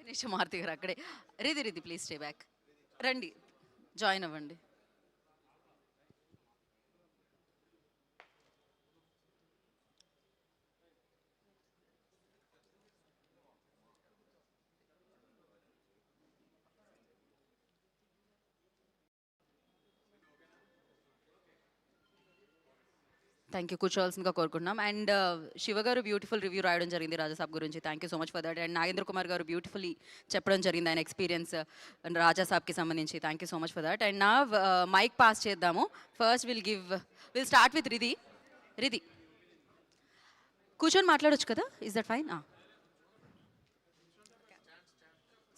నిమిషం మారుతి గారు అక్కడే. రిది రిది ప్లీజ్ స్టే బ్యాక్. రండి జాయిన్ అవ్వండి. థ్యాంక్ యూ, కూర్చోవాల్సిందిగా కోరుకుంటున్నాం. అండ్ శివ గారు బ్యూటిఫుల్ రివ్యూ రాయడం జరిగింది రాజాసాబ్ గురించి. Thank you so much for that. And Nagendra Kumar గారు బ్యూటిఫుల్లీ చెప్పడం జరిగింది ఆయన ఎక్స్పీరియన్స్ రాజాసాబ్కి సంబంధించి. Thank you so much for that. And నా మైక్ పాస్ చేద్దాము. First will start with Ridhi. Ridhi కూర్చొని మాట్లాడొచ్చు కదా, ఇస్ దట్ ఫైన్?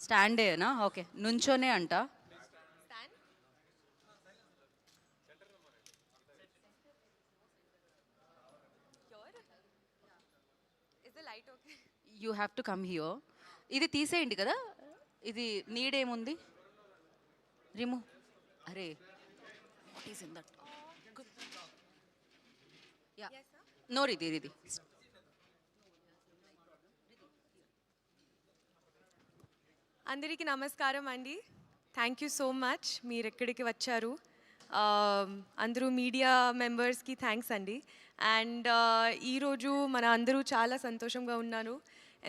స్టాండేనా? ఓకే, నుంచోనే అంట. You have to come here. ఇది తీసేయండి కదా, ఇది నీడేముంది, రిమూవ్. అరే what is in that? Yeah, no Ridhi Ridhi. అందరికీ నమస్కారం అండి. థ్యాంక్ యూ సో మచ్ మీరు ఎక్కడికి వచ్చారు. అందరూ మీడియా మెంబర్స్కి థ్యాంక్స్ అండి. అండ్ ఈరోజు మన అందరూ చాలా సంతోషంగా ఉన్నాను,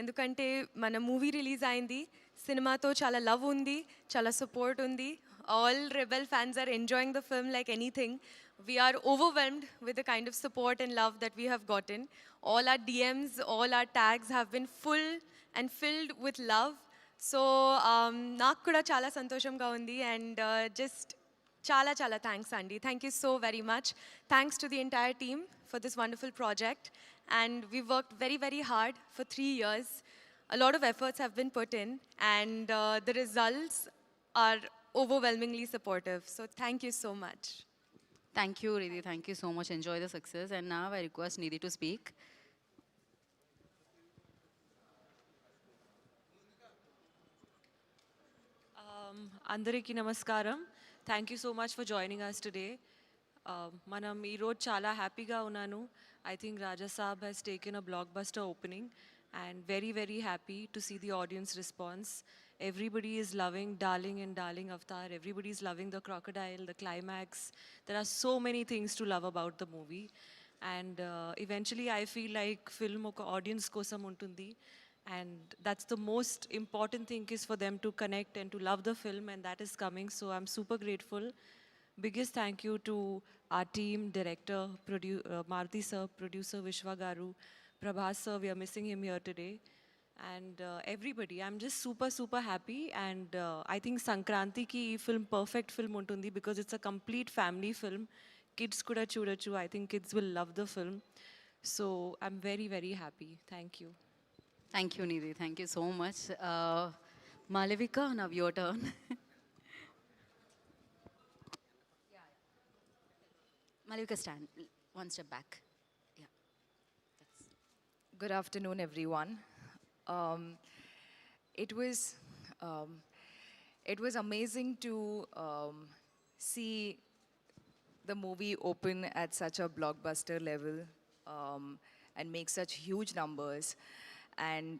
ఎందుకంటే మన మూవీ రిలీజ్ అయింది. సినిమాతో చాలా లవ్ ఉంది, చాలా సపోర్ట్ ఉంది. All rebel fans are enjoying the film like anything. We are overwhelmed with the kind of support and love that we have gotten. All our DMs, all our tags have been full and filled with love. So నాకు కూడా చాలా సంతోషంగా ఉంది. And just చాలా చాలా thanks అండి. Thank you so very much. Thanks to the entire team for this wonderful project. And we worked very very hard for 3 years. A lot of efforts have been put in, and the results are overwhelmingly supportive. So thank you so much. Thank you Ridhi, thank you so much. Enjoy the success. And నా I request Nidhi to speak. అందరికీ నమస్కారం. Thank you so much for joining us today. మనం ఈరోజు చాలా హ్యాపీగా ఉన్నాను. I think Raja Saab has taken a blockbuster opening and very very happy to see the audience response. Everybody is loving Darling and Darling Avatar. Everybody is loving the crocodile, the climax. There are so many things to love about the movie, and eventually I feel like film oka audience kosam untundi, and that's the most important thing is for them to connect and to love the film, and that is coming. So I'm super grateful. Biggest thank you to our team, director, Maruti sir, producer Vishwa Garu, Prabhas sir, we are missing him here today, and everybody. I'm just super happy, and I think Sankranti ki ee film perfect film untundi because it's a complete family film. Kids kuda chudochu. I think kids will love the film. So I'm very very happy. Thank you. Thank you Nidhi, thank you so much. Malavika, now your turn. Malavika, stand one step back. Good afternoon, everyone. Um, it was um, it was amazing to see the movie open at such a blockbuster level and make such huge numbers. And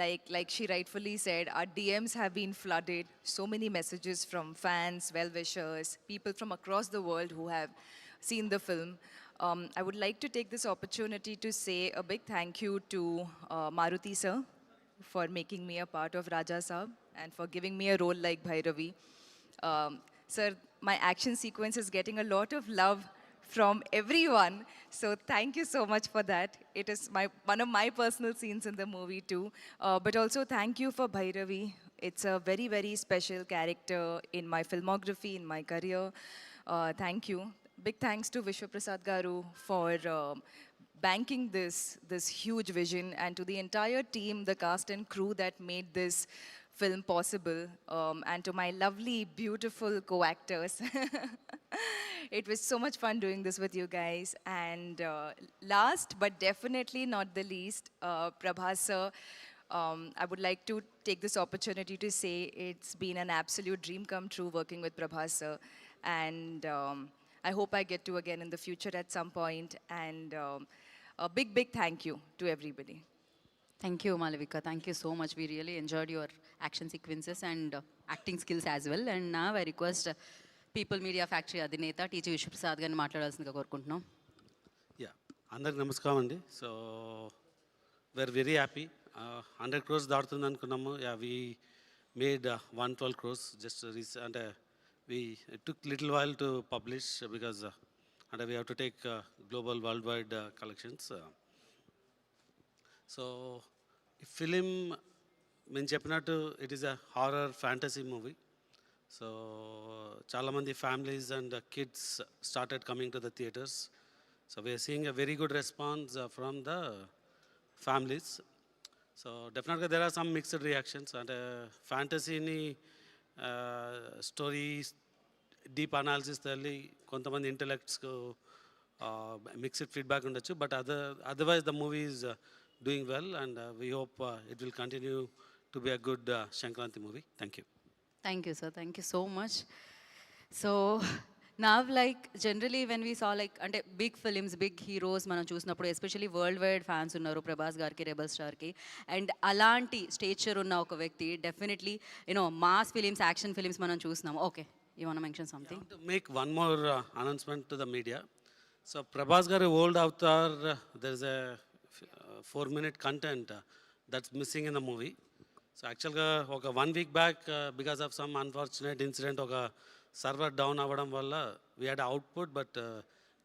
like she rightfully said, our DMs have been flooded. So many messages from fans, well-wishers, people from across the world who have seen the film. I would like to take this opportunity to say a big thank you to Maruti sir for making me a part of Raja Saab and for giving me a role like Bhairavi. Sir, my action sequence is getting a lot of love from everyone, so thank you so much for that. It is one of my personal scenes in the movie too. But also thank you for Bhairavi. It's a very very special character in my filmography, in my career. Thank you. Big thanks to Vishwa Prasad Garu for banking this huge vision, and to the entire team, the cast and crew that made this film possible, and to my lovely, beautiful co-actors. It was so much fun doing this with you guys. And last but definitely not the least, Prabhas sir, I would like to take this opportunity to say it's been an absolute dream come true working with Prabhas sir. And I hope I get to again in the future at some point. And a big thank you to everybody. Thank you, Malavika. Thank you so much. We really enjoyed your action sequences and acting skills as well. And now I request People Media Factory అధినేత TG Vishwaprasad గారిని మాట్లాడాల్సిందిగా కోరుకుంటున్నాం. Yeah అందరికి నమస్కారం అండి. So we are very happy. 100 crores దాటుతుంది అనుకున్నాము. Yeah we made 112 crores just అంటే we took little while to publish because అంటే we have to take global world wide collections. So ఈ ఫిలిం మేము చెప్పినట్టు it is a horror fantasy movie. So చాలామంది families and kids started coming to the theatres. So we are seeing a very good response from the families. So definitely there are some mixed reactions. And fantasy ni stories, deep analysis thalli kontamandi intellects ko mixed feedback undachu. But otherwise the movie is doing well, and we hope it will continue to be a good Shankranti movie. Thank you. Thank you, sir. Thank you so much. So now, like, generally when we saw like అంటే big films big heroes మనం చూసినప్పుడు especially world wide fans ఉన్నారు ప్రభాస్ గారికి, rebel స్టార్కి. And అలాంటి stature ఉన్న ఒక వ్యక్తి definitely you know mass films, action films మనం చూసినాము. Okay, you want to mention something? To make one more announcement to the media. So Prabhas garu old avatar, there is a 4-minute content that's missing in the movie. So actually oka 1 week back because of some unfortunate incident oka server down అవ్వడం వల్ల we had output, but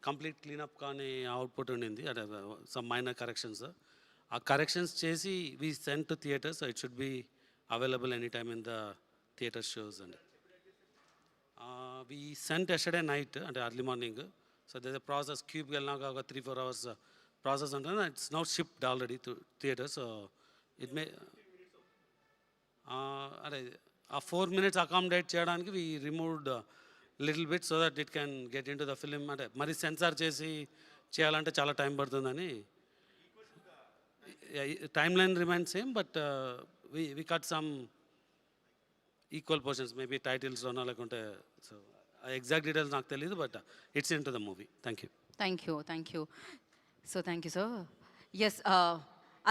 complete cleanup కానీ output ఉండింది. అంటే some minor corrections. ఆ corrections చేసి we sent to theatres, so it should be available anytime in the theatre shows. And we sent yesterday night అంటే early morning. So there's a process, క్యూబ్కి వెళ్ళినాక ఒక 3-4 hours process ఉంటుంది. It's now shipped already to theatre. So it may అదే ఆ 4 minutes accommodate చేయడానికి we removed little bit so that it can get into the film. అంటే మరి censor చేసి చేయాలంటే చాలా టైం పడుతుందని. Time line remain same, but we cut some equal portions, maybe టైటిల్స్లోనో లేకుంటే. సో ఎగ్జాక్ట్ డీటెయిల్స్ నాకు తెలియదు, but it's into the movie. Thank you. Thank you. So thank you sir. Yes,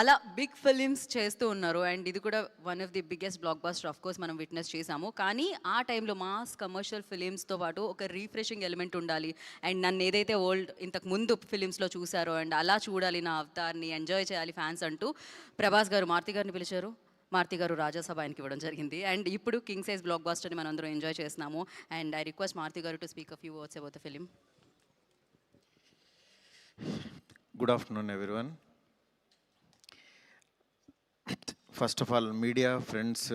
అలా big films చేస్తూ ఉన్నారు. And ఇది కూడా one of the biggest blockbuster of course మనం విట్నెస్ చేసాము. కానీ ఆ టైంలో మాస్ కమర్షియల్ ఫిలిమ్స్తో పాటు ఒక రీఫ్రెషింగ్ ఎలిమెంట్ ఉండాలి. అండ్ నన్ను ఏదైతే ఇంతకు ముందు ఫిలిమ్స్లో చూసారో అండ్ అలా చూడాలి, నా అవతార్ని ఎంజాయ్ చేయాలి ఫ్యాన్స్ అంటూ ప్రభాస్ గారు మారుతి గారిని పిలిచారు. మారుతి గారు రాజాసభ ఆయనకి ఇవ్వడం జరిగింది. అండ్ ఇప్పుడు కింగ్ సైజ్ బ్లాక్ బస్టర్ని మనం అందరం ఎంజాయ్ చేస్తున్నాము. అండ్ ఐ రిక్వెస్ట్ మారుతి గారు to speak a few words about the film. Good afternoon, everyone. First of all media friends,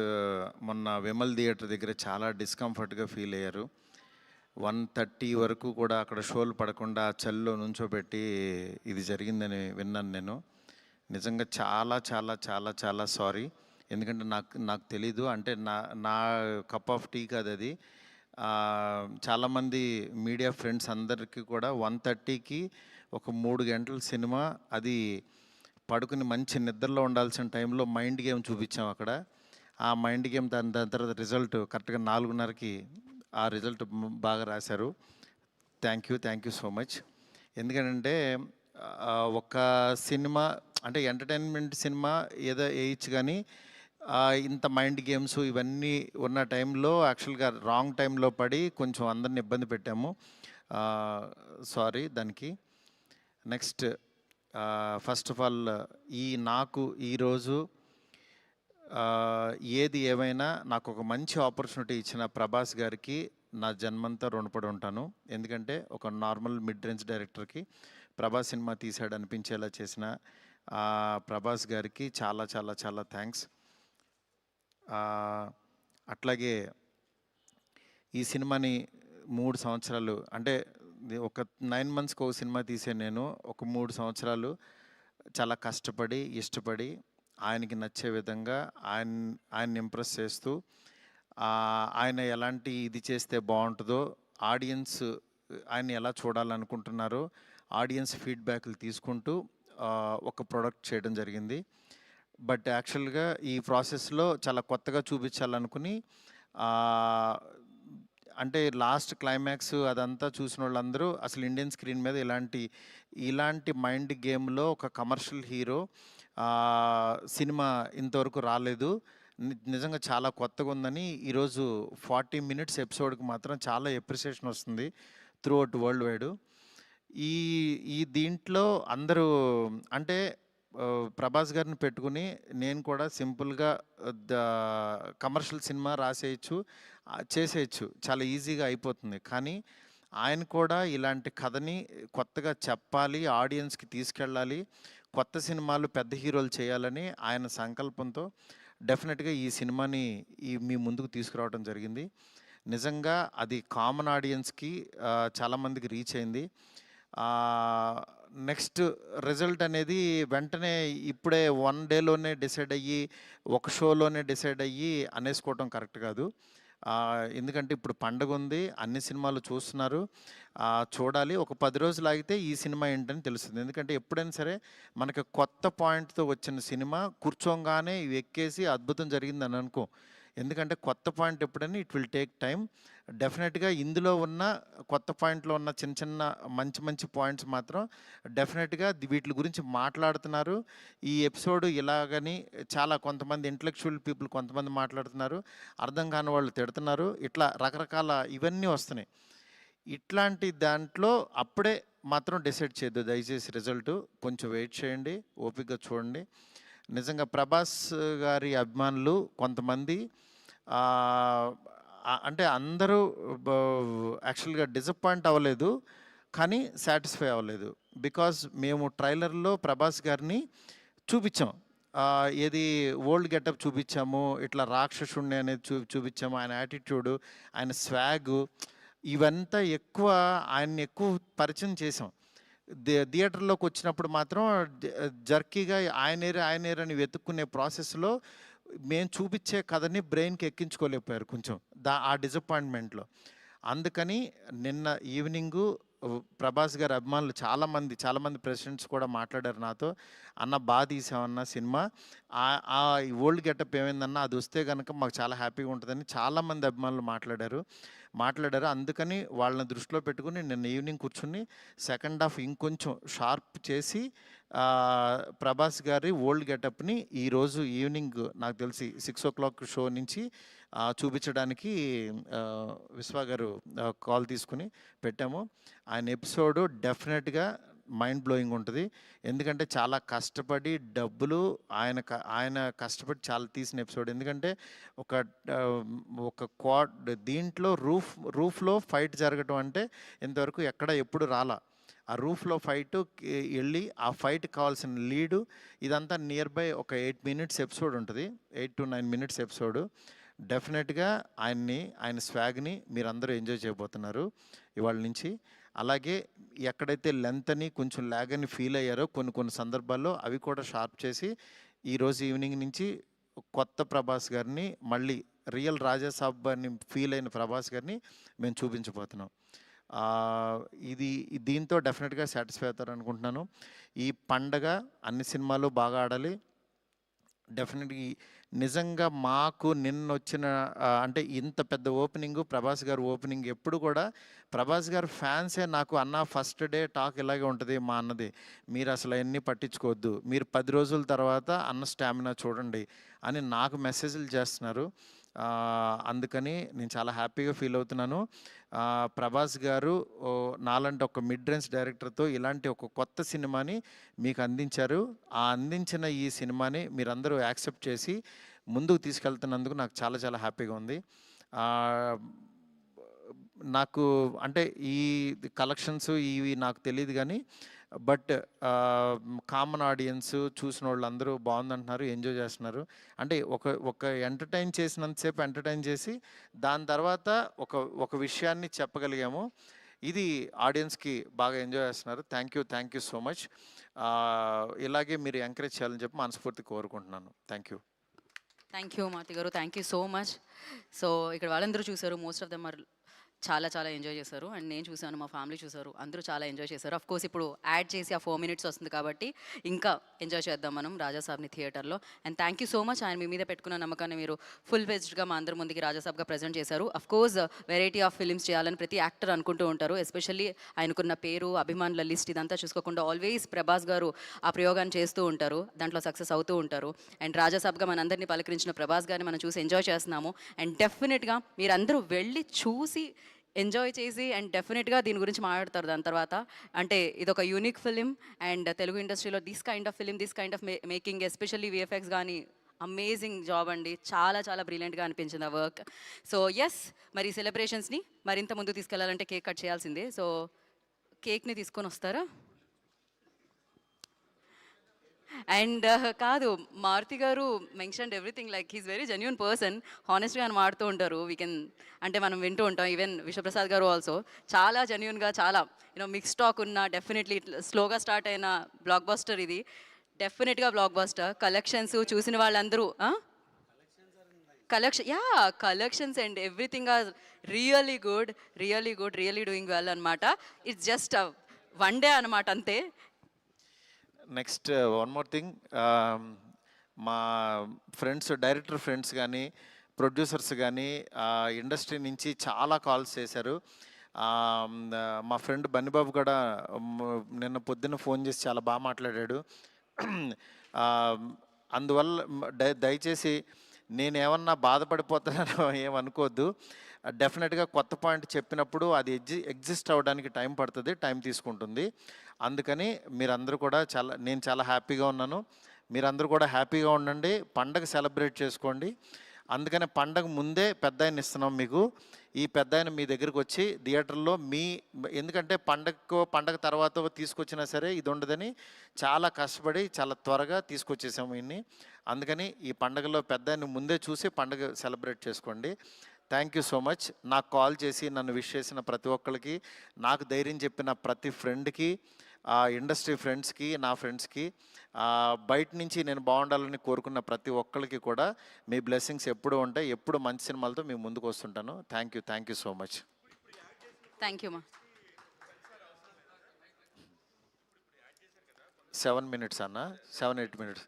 మొన్న విమల్ థియేటర్ దగ్గర చాలా డిస్కంఫర్ట్గా ఫీల్ అయ్యారు. 1:30 వరకు కూడా అక్కడ షోలు పడకుండా చలిలో నుంచోబెట్టి ఇది జరిగిందని విన్నాను నేను. నిజంగా చాలా చాలా చాలా చాలా సారీ. ఎందుకంటే నాకు తెలీదు, అంటే నా కప్ ఆఫ్ టీ కాదు అది. చాలామంది మీడియా ఫ్రెండ్స్ అందరికీ కూడా 1:30కి ఒక 3 గంటల సినిమా, అది పడుకుని మంచి నిద్రలో ఉండాల్సిన టైంలో మైండ్ గేమ్ చూపించాం అక్కడ. ఆ మైండ్ గేమ్ దాని తర్వాత రిజల్ట్ కరెక్ట్గా 4:30కి ఆ రిజల్ట్ బాగా రాశారు. Thank you so much. ఎందుకంటే ఒక సినిమా అంటే ఎంటర్టైన్మెంట్ సినిమా ఏదో వేయచ్చు, కానీ ఇంత మైండ్ గేమ్స్ ఇవన్నీ ఉన్న టైంలో యాక్చువల్గా రాంగ్ టైంలో పడి కొంచెం అందరిని ఇబ్బంది పెట్టాము. సారీ దానికి. నెక్స్ట్, ఫస్ట్ ఆఫ్ ఆల్ నాకు ఈరోజు ఏది ఏమైనా నాకు ఒక మంచి ఆపర్చునిటీ ఇచ్చిన ప్రభాస్ గారికి నా జన్మంతా రుణపడి ఉంటాను. ఎందుకంటే ఒక నార్మల్ మిడ్ రేంజ్ డైరెక్టర్కి ప్రభాస్ సినిమా తీసాడు అనిపించేలా చేసిన ప్రభాస్ గారికి చాలా చాలా చాలా థ్యాంక్స్. అట్లాగే ఈ సినిమాని 3 సంవత్సరాలు, అంటే ఒక 9 monthsకి ఒక సినిమా తీసే నేను ఒక 3 సంవత్సరాలు చాలా కష్టపడి ఇష్టపడి ఆయనకి నచ్చే విధంగా ఆయన్ని ఇంప్రెస్ చేస్తూ, ఆయన ఎలాంటి ఇది చేస్తే బాగుంటుందో, ఆడియన్స్ ఆయన ఎలా చూడాలనుకుంటున్నారో ఆడియన్స్ ఫీడ్బ్యాక్లు తీసుకుంటూ ఒక ప్రోడక్ట్ చేయడం జరిగింది. బట్ యాక్చువల్గా ఈ ప్రాసెస్లో చాలా కొత్తగా చూపించాలనుకుని అంటే లాస్ట్ క్లైమాక్స్ అదంతా చూసిన వాళ్ళందరూ అసలు ఇండియన్ స్క్రీన్ మీద ఇలాంటి మైండ్ గేమ్లో ఒక కమర్షియల్ హీరో సినిమా ఇంతవరకు రాలేదు, నిజంగా చాలా కొత్తగా ఉందని ఈరోజు 40 మినిట్స్ ఎపిసోడ్కి మాత్రం చాలా ఎప్రిసియేషన్ వస్తుంది త్రూ అవుట్ వరల్డ్ వైడ్. ఈ ఈ దీంట్లో అందరూ అంటే ప్రభాస్ గారిని పెట్టుకుని నేను కూడా సింపుల్గా ద కమర్షియల్ సినిమా రాసేయచ్చు, చేసేయచ్చు, చాలా ఈజీగా అయిపోతుంది. కానీ ఆయన కూడా ఇలాంటి కథని కొత్తగా చెప్పాలి, ఆడియన్స్కి తీసుకెళ్ళాలి, కొత్త సినిమాలు పెద్ద హీరోలు చేయాలని ఆయన సంకల్పంతో డెఫినెట్గా ఈ సినిమాని మీ ముందుకు తీసుకురావడం జరిగింది. నిజంగా అది కామన్ ఆడియన్స్కి చాలామందికి రీచ్ అయింది. నెక్స్ట్ రిజల్ట్ అనేది వెంటనే ఇప్పుడే 1 డేలోనే డిసైడ్ అయ్యి ఒక షోలోనే డిసైడ్ అయ్యి అనేసుకోవటం కరెక్ట్ కాదు. ఎందుకంటే ఇప్పుడు పండగ ఉంది, అన్ని సినిమాలు చూస్తున్నారు, చూడాలి. ఒక 10 రోజులు ఆగితే ఈ సినిమా ఏంటని తెలుస్తుంది. ఎందుకంటే ఎప్పుడైనా సరే మనకి కొత్త పాయింట్తో వచ్చిన సినిమా కూర్చోగానే ఎక్కేసి అద్భుతం జరిగిందని అనుకో. ఎందుకంటే కొత్త పాయింట్ ఎప్పుడైనా ఇట్ విల్ టేక్ టైం. డెఫినెట్గా ఇందులో ఉన్న కొత్త పాయింట్లో ఉన్న చిన్న చిన్న మంచి పాయింట్స్ మాత్రం డెఫినెట్గా వీటి గురించి మాట్లాడుతున్నారు. ఈ ఎపిసోడ్ ఇలాగని చాలా కొంతమంది ఇంటలెక్చువల్ పీపుల్ కొంతమంది మాట్లాడుతున్నారు, అర్థం కాని వాళ్ళు తిడుతున్నారు, ఇట్లా రకరకాల ఇవన్నీ వస్తున్నాయి. ఇట్లాంటి దాంట్లో అప్పుడే మాత్రం డిసైడ్ చేయొద్దు దయచేసి. రిజల్ట్ కొంచెం వెయిట్ చేయండి, ఓపికగా చూడండి. నిజంగా ప్రభాస్ గారి అభిమానులు కొంతమంది అంటే అందరూ యాక్చువల్గా డిసప్పాయింట్ అవ్వలేదు, కానీ సాటిస్ఫై అవ్వలేదు. బికాజ్ మేము ట్రైలర్లో ప్రభాస్ గారిని చూపించాం, ఏది ఓల్డ్ గెటప్ చూపించాము, ఇట్లా రాక్షసుణ్ణి అనేది చూపించాము, ఆయన యాటిట్యూడు, ఆయన స్వాగు, ఇవంతా ఆయన్ని ఎక్కువ పరిచయం చేసాం. థియేటర్లోకి వచ్చినప్పుడు మాత్రం జర్కీగా ఆయనేరని వెతుక్కునే ప్రాసెస్లో మేము చూపించే కథని బ్రెయిన్కి ఎక్కించుకోలేకపోయారు కొంచెం ఆ డిసప్పాయింట్మెంట్లో. అందుకని నిన్న ఈవినింగు ప్రభాస్ గారి అభిమానులు చాలామంది ప్రెసిడెంట్స్ కూడా మాట్లాడారు నాతో, అన్న బాగా తీసామన్న సినిమా, ఆ ఓల్డ్ గెటప్ ఏమైందన్నా అది వస్తే కనుక మాకు చాలా హ్యాపీగా ఉంటుందని చాలామంది అభిమానులు మాట్లాడారు. అందుకని వాళ్ళని దృష్టిలో పెట్టుకుని నిన్న ఈవినింగ్ కూర్చుని సెకండ్ హాఫ్ ఇంకొంచెం షార్ప్ చేసి ప్రభాస్ గారి ఓల్డ్ గెటప్ని ఈరోజు ఈవినింగ్ నాకు తెలిసి 6 o'clock షో నుంచి చూపించడానికి విశ్వ గారు కాల్ తీసుకుని పెట్టాము. ఆయన ఎపిసోడు డెఫినెట్గా మైండ్ బ్లోయింగ్ ఉంటుంది. ఎందుకంటే చాలా కష్టపడి డబ్బులు ఆయన కష్టపడి చాలా తీసిన ఎపిసోడ్. ఎందుకంటే ఒక దీంట్లో రూఫ్లో ఫైట్ జరగటం అంటే ఇంతవరకు ఎప్పుడు రాలా. ఆ రూఫ్లో ఫైట్ వెళ్ళి ఆ ఫైట్ కావాల్సిన లీడు ఇదంతా నియర్ బై ఒక 8 minutes ఎపిసోడ్ ఉంటుంది, 8 to 9 minutes ఎపిసోడు. డెఫినెట్గా ఆయన స్వాగ్ని మీరందరూ ఎంజాయ్ చేయబోతున్నారు ఇవాళ నుంచి. అలాగే ఎక్కడైతే లెంత్ అని కొంచెం ల్యాగ్ అని ఫీల్ అయ్యారో కొన్ని సందర్భాల్లో అవి కూడా షార్ప్ చేసి ఈరోజు ఈవినింగ్ నుంచి కొత్త ప్రభాస్ గారిని, మళ్ళీ రియల్ రాజాసాబ్ అని ఫీల్ అయిన ప్రభాస్ గారిని మేము చూపించబోతున్నాం. దీంతో డెఫినెట్గా సాటిస్ఫై అవుతారు అనుకుంటున్నాను. ఈ పండగ అన్ని సినిమాలు బాగా ఆడాలి. డెఫినెట్గా నిజంగా మాకు నిన్న వచ్చిన అంటే ఇంత పెద్ద ఓపెనింగ్, ప్రభాస్ గారు ఓపెనింగ్ ఎప్పుడు కూడా ప్రభాస్ గారు ఫ్యాన్సే నాకు అన్న ఫస్ట్ డే టాక్ ఇలాగే ఉంటుంది మా అన్నది, మీరు అసలు అవన్నీ పట్టించుకోవద్దు, మీరు 10 రోజుల తర్వాత అన్న స్టామినా చూడండి అని నాకు మెసేజ్లు చేస్తున్నారు. అందుకని నేను చాలా హ్యాపీగా ఫీల్ అవుతున్నాను. ప్రభాస్ గారు నాలాంటి ఒక మిడ్ రేంజ్ డైరెక్టర్తో ఇలాంటి ఒక కొత్త సినిమాని మీకు అందించారు. అందించిన ఈ సినిమాని మీరందరూ యాక్సెప్ట్ చేసి ముందుకు తీసుకెళ్తున్నందుకు నాకు చాలా హ్యాపీగా ఉంది. నాకు అంటే ఈ కలెక్షన్స్ ఇవి నాకు తెలియదు, కానీ బట్ కామన్ ఆడియన్స్ చూసిన వాళ్ళందరూ బాగుందంటున్నారు, ఎంజాయ్ చేస్తున్నారు. అంటే ఒక ఎంటర్టైన్ చేసినంతసేపు ఎంటర్టైన్ చేసి దాని తర్వాత ఒక విషయాన్ని చెప్పగలిగాము. ఇది ఆడియన్స్కి బాగా ఎంజాయ్ చేస్తున్నారు. Thank you so much. ఇలాగే మీరు ఎంకరేజ్ చేయాలని చెప్పి మనస్ఫూర్తి కోరుకుంటున్నాను. థ్యాంక్ యూ మారుతి గారు, thank you so much. So ఇక్కడ వాళ్ళందరూ చూసారు, మోస్ట్ ఆఫ్ దెమ్ ఆర్ చాలా చాలా ఎంజాయ్ చేశారు. అండ్ నేను చూసాను, మా ఫ్యామిలీ చూసారు, అందరూ చాలా ఎంజాయ్ చేశారు. అఫ్ కోర్స్ ఇప్పుడు యాడ్ చేసి ఆ 4 మినిట్స్ వస్తుంది కాబట్టి ఇంకా ఎంజాయ్ చేద్దాం మనం రాజాసాబ్ని థియేటర్లో. And thank you so much, ఆయన మీ మీద పెట్టుకున్న నమ్మకాన్ని మీరు ఫుల్ ఫెజ్డ్గా మా అందరి ముందుకి రాజాసాబ్గా ప్రజెంట్ చేశారు. Of course variety of films చేయాలని ప్రతి యాక్టర్ అనుకుంటూ ఉంటారు. ఎస్పెషల్లీ ఆయనకున్న పేరు, అభిమానుల లిస్ట్ ఇదంతా చూసుకోకుండా ఆల్వేస్ ప్రభాస్ గారు ఆ ప్రయోగాన్ని చేస్తూ ఉంటారు, దాంట్లో సక్సెస్ అవుతూ ఉంటారు. అండ్ రాజాసాబ్గా మనందరినీ పలకరించిన ప్రభాస్ గారిని మనం చూసి ఎంజాయ్ చేస్తున్నాము. అండ్ డెఫినెట్గా మీరందరూ వెళ్ళి చూసి ఎంజాయ్ చేసి అండ్ డెఫినెట్గా దీని గురించి మాట్లాడతారు దాని తర్వాత. అంటే ఇదొక యూనిక్ ఫిలిం అండ్ తెలుగు ఇండస్ట్రీలో this kind of film, this kind of making, especially VFX కానీ అమేజింగ్ జాబ్ అండి. చాలా చాలా బ్రిలియంట్గా అనిపించింది ఆ వర్క్. సో ఎస్, మరి సెలబ్రేషన్స్ని మరింత ముందు తీసుకెళ్లాలంటే కేక్ కట్ చేయాల్సిందే. సో కేక్ని తీసుకొని వస్తారా? అండ్ కాదు, మారుతి గారు mentioned everything, like he's very genuine person, హానెస్ట్గా అని మాడుతూ ఉంటారు. వీ కెన్ అంటే మనం వింటూ ఉంటాం. ఈవెన్ విశ్వప్రసాద్ గారు ఆల్సో చాలా జెన్యూన్గా, చాలా మిక్స్ టాక్ ఉన్న, డెఫినెట్లీ స్లోగా స్టార్ట్ అయిన బ్లాక్ బస్టర్ ఇది. డెఫినెట్గా బ్లాక్ బస్టర్. కలెక్షన్స్ చూసిన వాళ్ళందరూ collections and everything are really good, really doing well అనమాట. ఇట్స్ జస్ట్ వన్ డే అనమాట అంతే. నెక్స్ట్ వన్ మోర్ థింగ్, మా ఫ్రెండ్స్, డైరెక్టర్ ఫ్రెండ్స్ కానీ, ప్రొడ్యూసర్స్ కానీ ఇండస్ట్రీ నుంచి చాలా కాల్స్ చేశారు. మా ఫ్రెండ్ బన్నిబాబు కూడా నిన్న పొద్దున్న ఫోన్ చేసి చాలా బాగా మాట్లాడాడు. అందువల్ల దయచేసి నేనేమన్నా బాధపడిపోతున్నానో ఏమనుకోవద్దు. డెఫినెట్గా కొత్త పాయింట్ చెప్పినప్పుడు అది ఎగ్జిస్ట్ అవ్వడానికి టైం పడుతుంది, టైం తీసుకుంటుంది. అందుకని మీరందరూ కూడా నేను చాలా హ్యాపీగా ఉన్నాను. మీరందరూ కూడా హ్యాపీగా ఉండండి, పండగ సెలబ్రేట్ చేసుకోండి. అందుకని పండగ ముందే పెద్ద ఆయన ఇస్తున్నాం మీకు. ఈ పెద్ద ఆయన మీ దగ్గరికి వచ్చి థియేటర్లో ఎందుకంటే పండగ తర్వాత తీసుకొచ్చినా సరే ఇది ఉండదని చాలా కష్టపడి చాలా త్వరగా తీసుకొచ్చేసాము ఇన్ని. అందుకని ఈ పండగలో పెద్ద ఆయన ముందే చూసి పండగ సెలబ్రేట్ చేసుకోండి. Thank you so much. నాకు కాల్ చేసి నన్ను విష్ చేసిన ప్రతి ఒక్కరికి, నాకు ధైర్యం చెప్పిన ప్రతి ఫ్రెండ్కి, ఇండస్ట్రీ ఫ్రెండ్స్కి, నా ఫ్రెండ్స్కి, బయట నుంచి నేను బాగుండాలని కోరుకున్న ప్రతి ఒక్కరికి కూడా మీ బ్లెస్సింగ్స్ ఎప్పుడూ ఉంటాయి. ఎప్పుడు మంచి సినిమాలతో మీ ముందుకు వస్తుంటాను. Thank you so much. Thank you మా. 7 minutes అన్న, 7-8 minutes.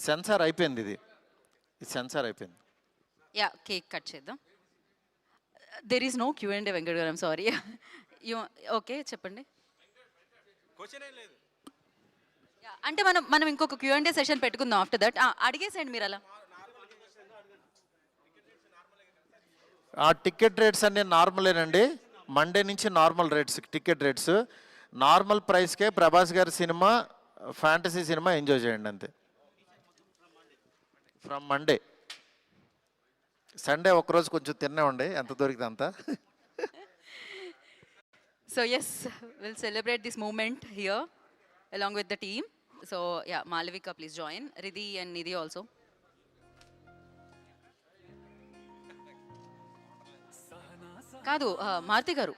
సెన్సార్ అయిపోయింది, ఇది సెన్సార్ అయిపోయింది. యా, కేక్ కట్ చేద్దాం. There is no Q&A Venkat గారు, ఐమ్ సారీ. ఓకే చెప్పండి. అంటే మనం ఇంకొక Q&A సెషన్ పెట్టుకుందాం ఆఫ్టర్ దట్. అడిగేసేయండి మీరు అలా. టికెట్ రేట్స్ అన్నీ నార్మలేనండి. మండే నుంచి normal rates, ticket rates normal ప్రైస్కే ప్రభాస్ గారి సినిమా, ఫ్యాంటసీ సినిమా ఎంజాయ్ చేయండి అంతే. From Monday. సండే ఒకరోజు కొంచెం తిన్నే ఉండే, ఎంత దొరికితే అంత. So yes, we'll celebrate this moment here along with the team. So yeah, Malavika, please join. Riddhi and Nidhi also. కాదు, మారుతి గారు